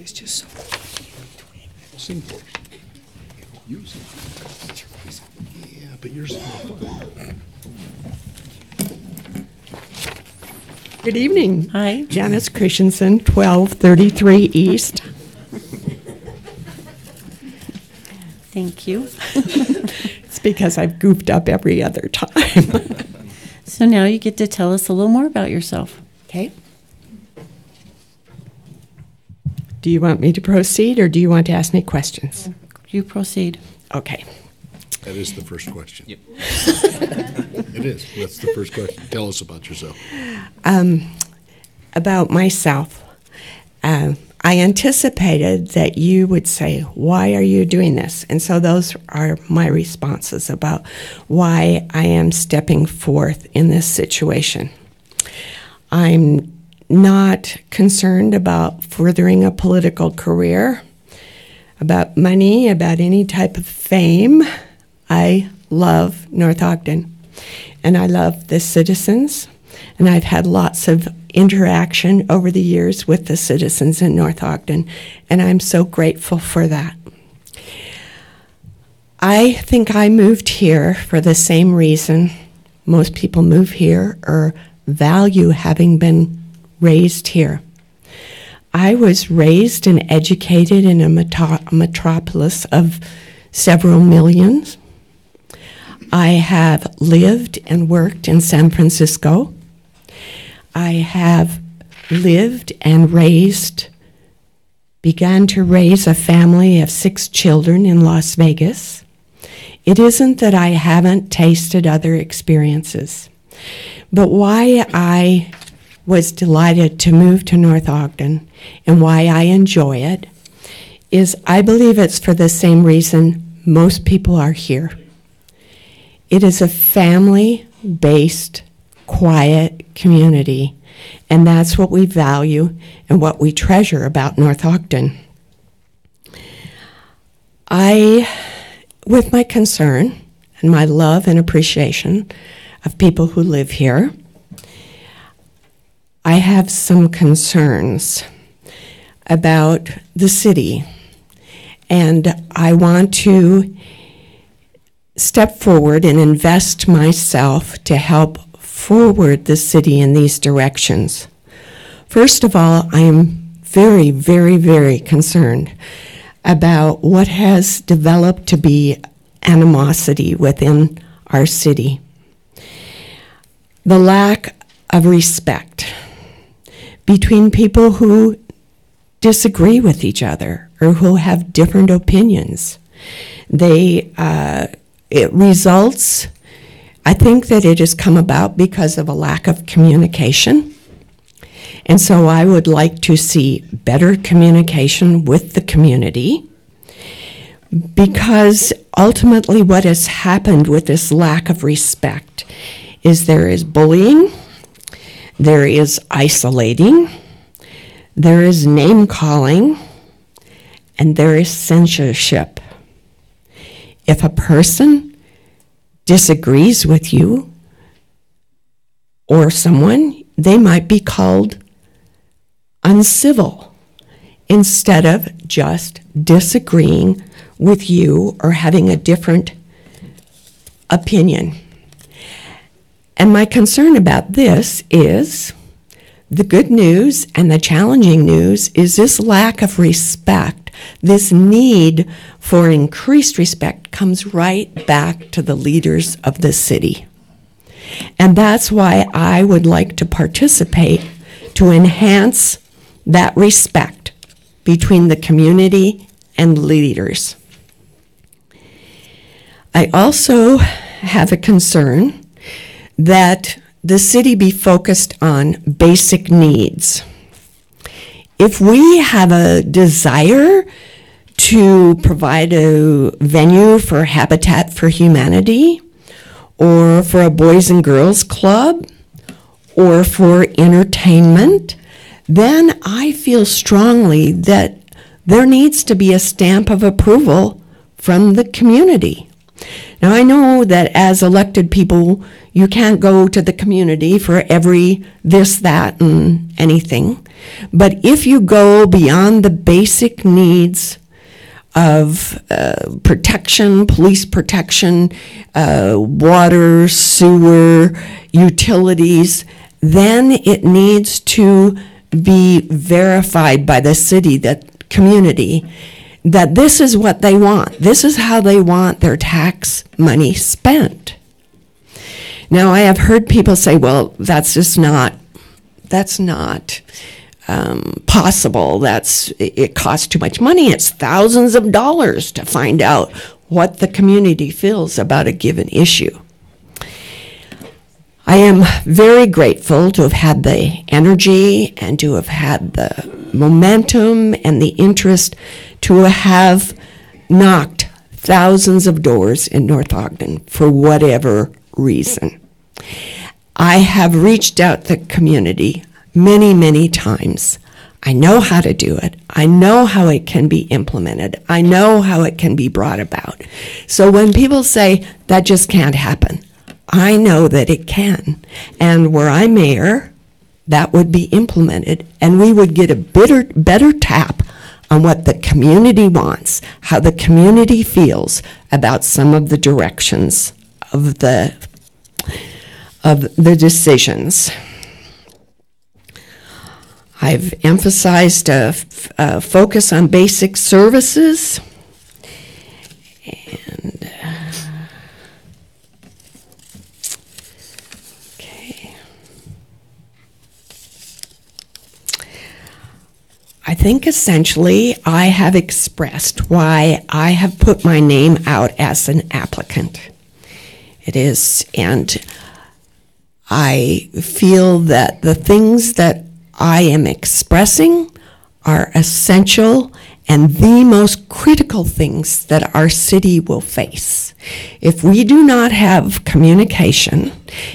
It's just so simple. Use it. Yeah, but yours is more fun. Good evening. Hi. Janice Christensen, 1233 East. Thank you. It's because I've goofed up every other time. So now you get to tell us a little more about yourself. Okay. Do you want me to proceed, or do you want to ask me questions? You proceed. Okay. That is the first question. Yep. It is. That's the first question. Tell us about yourself. About myself. I anticipated that you would say, why are you doing this? And so those are my responses about why I am stepping forth in this situation. I'm not concerned about furthering a political career, about money, about any type of fame. I love North Ogden, and I love the citizens, and I've had lots of interaction over the years with the citizens in North Ogden, and I'm so grateful for that. I think I moved here for the same reason most people move here or value having been raised here. I was raised and educated in a metropolis of several millions. I have lived and worked in San Francisco. I have lived and began to raise a family of 6 children in Las Vegas. It isn't that I haven't tasted other experiences, but why I was delighted to move to North Ogden and why I enjoy it is I believe it's for the same reason most people are here. It is a family-based, quiet community, and that's what we value and what we treasure about North Ogden. With my concern and my love and appreciation of people who live here, I have some concerns about the city, and I want to step forward and invest myself to help forward the city in these directions. First of all, I am very, very, very concerned about what has developed to be animosity within our city. The lack of respect between people who disagree with each other or who have different opinions. It results, I think that it has come about because of a lack of communication. And so I would like to see better communication with the community, because ultimately what has happened with this lack of respect is there is bullying, there is isolating, there is name-calling, and there is censorship. If a person disagrees with you or someone, they might be called uncivil instead of just disagreeing with you or having a different opinion. And my concern about this is the good news and the challenging news is this lack of respect, this need for increased respect comes right back to the leaders of the city. And that's why I would like to participate to enhance that respect between the community and leaders. I also have a concern that the city be focused on basic needs. If we have a desire to provide a venue for Habitat for Humanity, or for a Boys and Girls Club, or for entertainment, then I feel strongly that there needs to be a stamp of approval from the community Now, I know that as elected people, you can't go to the community for every this, that, and anything. But if you go beyond the basic needs of protection, police protection, water, sewer, utilities, then it needs to be verified by the city, that community, that this is what they want. This is how they want their tax money spent. Now, I have heard people say, well, that's not possible. It costs too much money. It's thousands of dollars to find out what the community feels about a given issue. I am very grateful to have had the energy and to have had the momentum and the interest to have knocked thousands of doors in North Ogden for whatever reason. I have reached out to the community many, many times. I know how to do it. I know how it can be implemented. I know how it can be brought about. So when people say that just can't happen, I know that it can. And were I mayor, that would be implemented, and we would get a better tap on what the community wants, how the community feels about some of the directions of the decisions. I've emphasized a focus on basic services, and okay. I think essentially I have expressed why I have put my name out as an applicant. It is, and I feel that the things that I am expressing are essential and the most critical things that our city will face. If we do not have communication,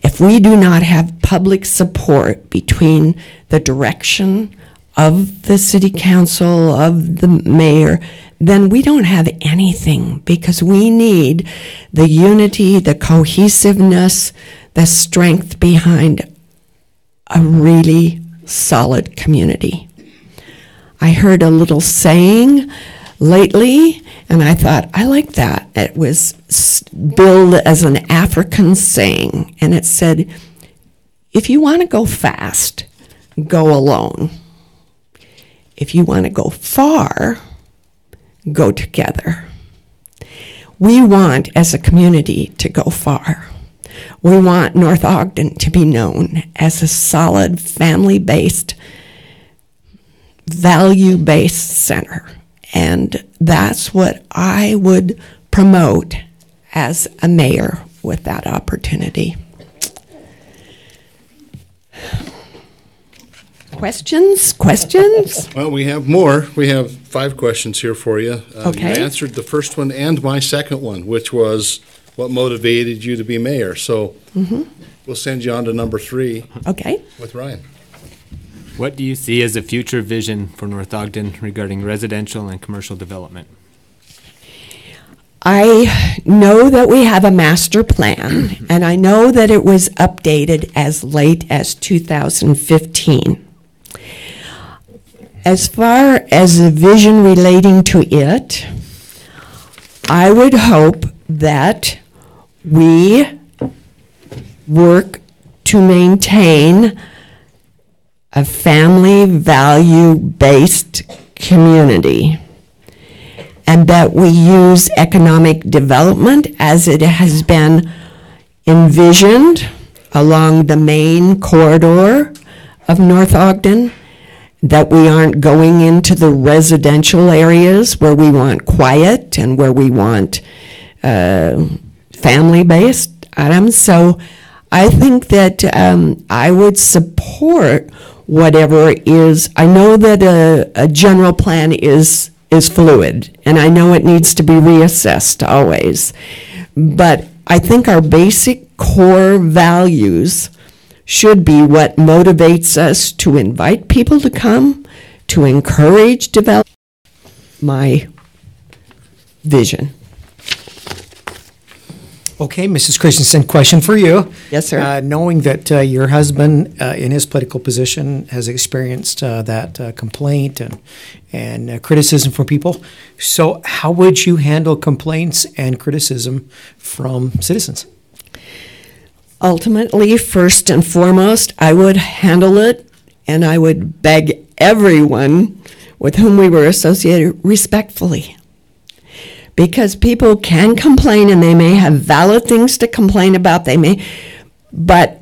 if we do not have public support between the direction of the city council, of the mayor, then we don't have anything, because we need the unity, the cohesiveness, the strength behind a really solid community. I heard a little saying lately, and I thought, I like that. It was billed as an African saying, and it said, if you want to go fast, go alone. If you want to go far, go together. We want, as a community, to go far. We want North Ogden to be known as a solid, family-based, value-based center. And that's what I would promote as a mayor with that opportunity. Questions? Well, we have more. We have 5 questions here for you. Okay. You answered the first one and my second one, which was what motivated you to be mayor. So we'll send you on to number 3 Okay. with Ryan. What do you see as a future vision for North Ogden regarding residential and commercial development? I know that we have a master plan, and I know that it was updated as late as 2015. As far as the vision relating to it, I would hope that we work to maintain a family value-based community, and that we use economic development as it has been envisioned along the main corridor of North Ogden, that we aren't going into the residential areas where we want quiet and where we want family-based items. So I think that I would support whatever is. I know that a general plan is fluid, and I know it needs to be reassessed always. But I think our basic core values should be what motivates us to invite people to come, to encourage development. My vision. Okay, Mrs. Christensen, question for you. Yes, sir. Knowing that your husband, in his political position, has experienced that complaint and criticism from people, so how would you handle complaints and criticism from citizens? Ultimately, first and foremost, I would handle it, and I would beg everyone with whom we were associated respectfully. Because people can complain, and they may have valid things to complain about, but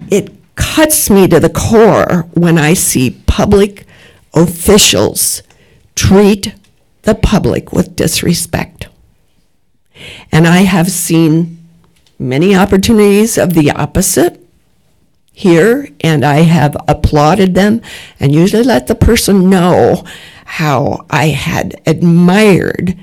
it cuts me to the core when I see public officials treat the public with disrespect. And I have seen many opportunities of the opposite here, and I have applauded them and usually let the person know how I had admired,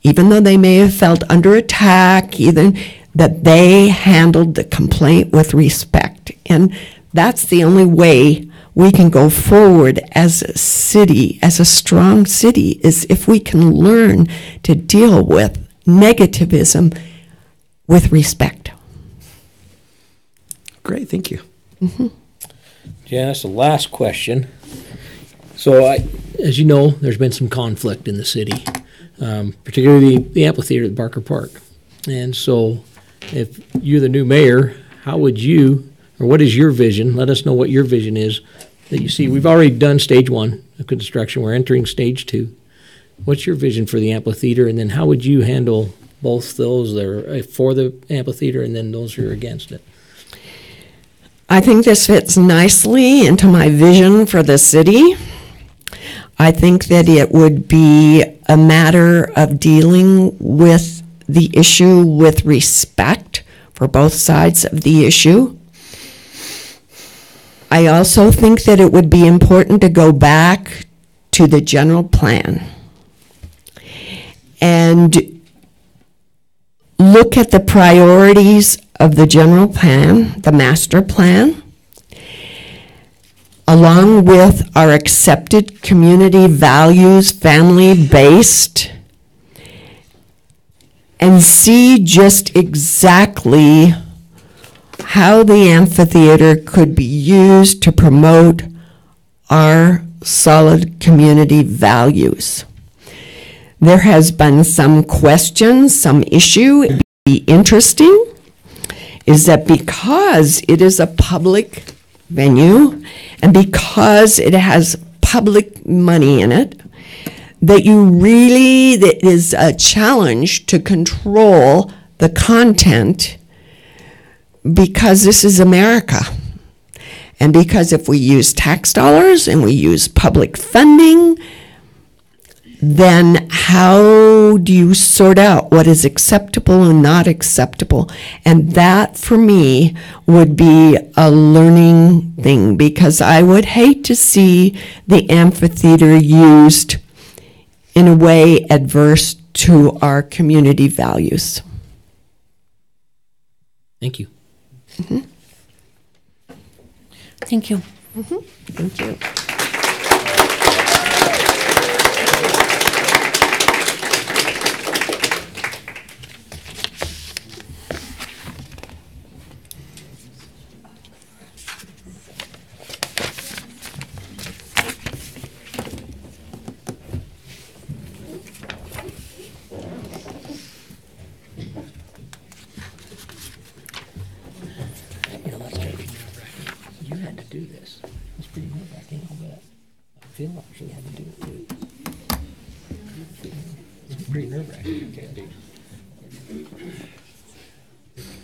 even though they may have felt under attack, even that they handled the complaint with respect. And that's the only way we can go forward as a city, as a strong city, is if we can learn to deal with negativism with respect. Great, thank you. Janice, the last question. So, as you know, there's been some conflict in the city, particularly the amphitheater at Barker Park. And so, if you're the new mayor, how would you, or what is your vision? Let us know what your vision is that you see. We've already done stage 1 of construction. We're entering stage 2. What's your vision for the amphitheater, and then how would you handle both those that are for the amphitheater and then those who are against it? I think this fits nicely into my vision for the city. I think that it would be a matter of dealing with the issue with respect for both sides of the issue. I also think that it would be important to go back to the general plan and look at the priorities of the general plan, the master plan, along with our accepted community values, family-based, and see just exactly how the amphitheater could be used to promote our solid community values. There has been some questions, some issue. It'd be interesting is that because it is a public venue and because it has public money in it, that that is a challenge to control the content, because this is America. And because if we use tax dollars and we use public funding, then how do you sort out what is acceptable and not acceptable? And that, for me, would be a learning thing, because I would hate to see the amphitheater used in a way adverse to our community values. Thank you. Thank you. Thank you. You had to do this. It's pretty nerve-wracking, I'll bet. Phil actually had to do it too. It's pretty nerve-wracking.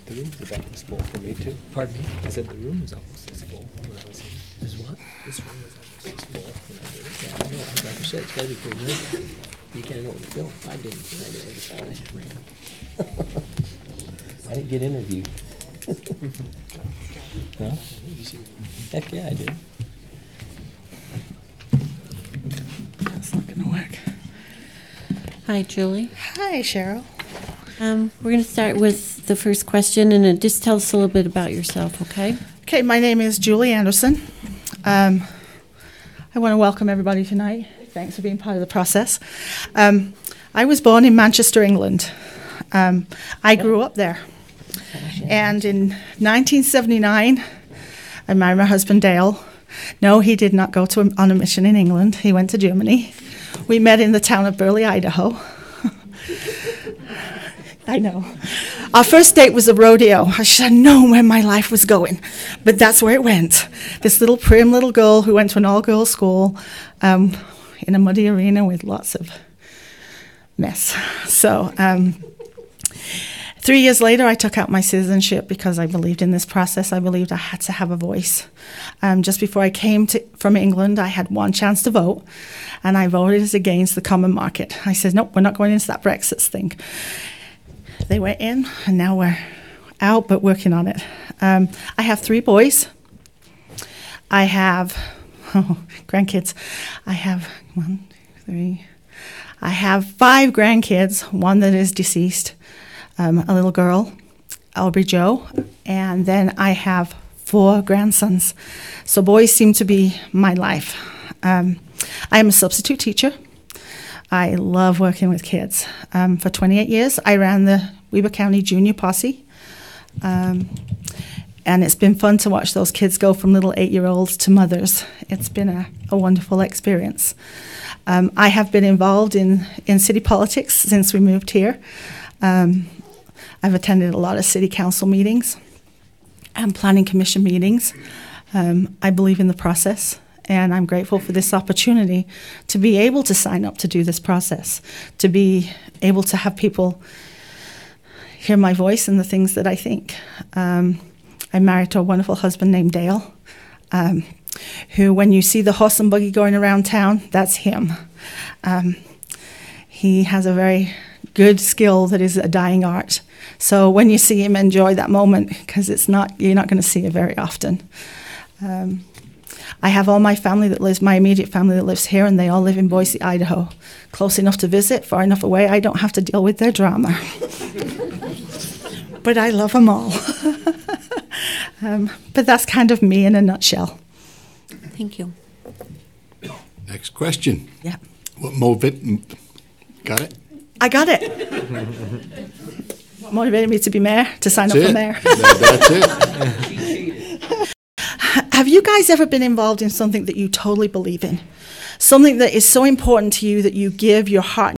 The room's about this full for me too. Pardon me? I said the room is almost this full when I was here. Is what? This room is almost this full when I did it. Yeah, I know. Like I said, it's gotta be pretty nerve-wracking. You can't know what to film. I didn't. I just ran. I didn't get interviewed. Huh? Heck yeah, I did. That's not gonna work. Hi, Julie. Hi, Cheryl. We're going to start with the first question, and just tell us a little bit about yourself, okay? Okay, my name is Julie Anderson. I want to welcome everybody tonight. Thanks for being part of the process. I was born in Manchester, England, I grew up there. And in 1979, I married my husband, Dale. No, he did not go on a mission in England. He went to Germany. We met in the town of Burley, Idaho. I know. Our first date was a rodeo. I should have known where my life was going, but that's where it went. This little prim little girl who went to an all-girls school in a muddy arena with lots of mess. So 3 years later, I took out my citizenship because I believed in this process. I believed I had to have a voice. Just before I came from England, I had one chance to vote, and I voted against the common market. I said, nope, we're not going into that Brexit thing. They went in, and now we're out, but working on it. I have 3 boys. I have grandkids. I have 1, 2, 3. I have 5 grandkids, one that is deceased, a little girl, Aubrey Jo, and then I have 4 grandsons. So boys seem to be my life. I am a substitute teacher. I love working with kids. For 28 years, I ran the Weber County Junior Posse. And it's been fun to watch those kids go from little 8-year-olds to mothers. It's been a wonderful experience. I have been involved in city politics since we moved here. I've attended a lot of city council meetings and planning commission meetings. I believe in the process. And I'm grateful for this opportunity to be able to sign up to do this process, to be able to have people hear my voice and the things that I think. I'm married to a wonderful husband named Dale, who, when you see the horse and buggy going around town, that's him. He has a very good skill that is a dying art. So when you see him, enjoy that moment, because you're not going to see it very often. I have all my family that lives, my immediate family that lives here, and they all live in Boise, Idaho. Close enough to visit, far enough away, I don't have to deal with their drama. But I love them all. But that's kind of me in a nutshell. Thank you. Next question. Yeah. Got it? I got it. What motivated me to be mayor, to sign up for mayor? That's it. Have you guys ever been involved in something that you totally believe in? Something that is so important to you that you give your heart